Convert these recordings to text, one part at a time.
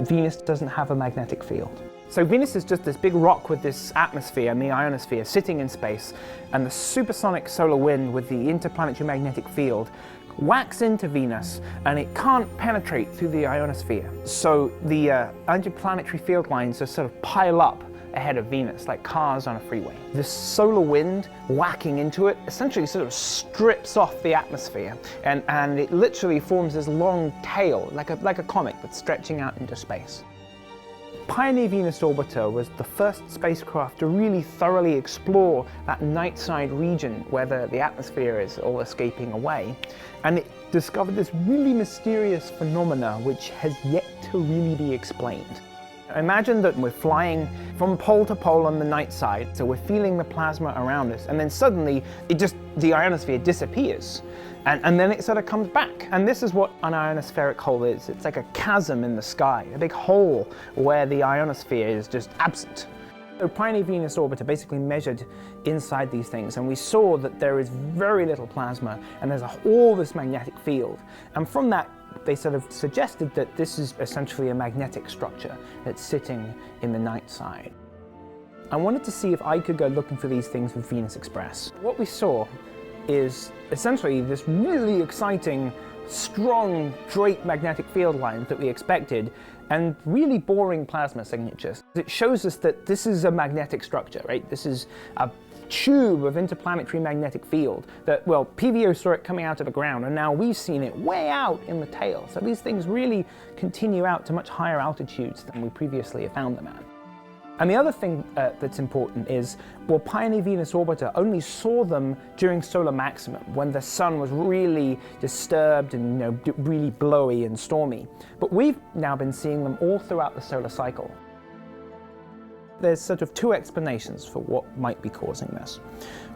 Venus doesn't have a magnetic field. So Venus is just this big rock with this atmosphere and the ionosphere sitting in space, and the supersonic solar wind with the interplanetary magnetic field whacks into Venus, and it can't penetrate through the ionosphere. So the interplanetary field lines just sort of pile up ahead of Venus, like cars on a freeway. The solar wind whacking into it essentially sort of strips off the atmosphere, and it literally forms this long tail, like a comet, but stretching out into space. Pioneer Venus Orbiter was the first spacecraft to really thoroughly explore that night side region where the atmosphere is all escaping away, and it discovered this really mysterious phenomena which has yet to really be explained. Imagine that we're flying from pole to pole on the night side, so we're feeling the plasma around us, and then suddenly the ionosphere disappears, and then it sort of comes back. And this is what an ionospheric hole is. It's like a chasm in the sky, a big hole where the ionosphere is just absent. So Pioneer Venus Orbiter basically measured inside these things, and we saw that there is very little plasma, and there's all this magnetic field. And from that, they sort of suggested that this is essentially a magnetic structure that's sitting in the night side. I wanted to see if I could go looking for these things with Venus Express. What we saw is essentially this really exciting, strong, straight magnetic field lines that we expected, and really boring plasma signatures. It shows us that this is a magnetic structure, right? This is a tube of interplanetary magnetic field that, well, PVO saw it coming out of the ground, and now we've seen it way out in the tail. So these things really continue out to much higher altitudes than we previously have found them at. And the other thing that's important is, well, Pioneer Venus Orbiter only saw them during solar maximum, when the sun was really disturbed and really blowy and stormy. But we've now been seeing them all throughout the solar cycle. There's sort of two explanations for what might be causing this.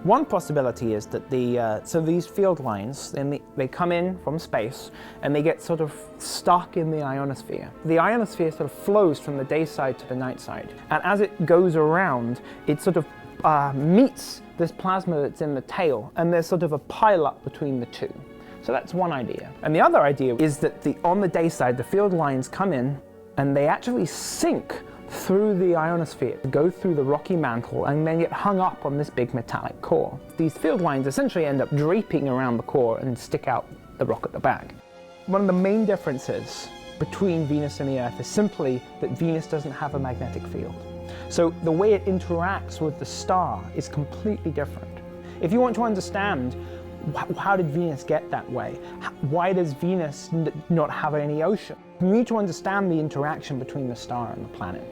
One possibility is that these field lines, they come in from space and they get sort of stuck in the ionosphere. The ionosphere sort of flows from the day side to the night side, and as it goes around, it sort of meets this plasma that's in the tail, and there's sort of a pile-up between the two. So that's one idea. And the other idea is that on the day side, the field lines come in and they actually sink through the ionosphere, go through the rocky mantle, and then get hung up on this big metallic core. These field lines essentially end up draping around the core and stick out the rock at the back. One of the main differences between Venus and the Earth is simply that Venus doesn't have a magnetic field. So the way it interacts with the star is completely different. If you want to understand how did Venus get that way, why does Venus not have any ocean, you need to understand the interaction between the star and the planet.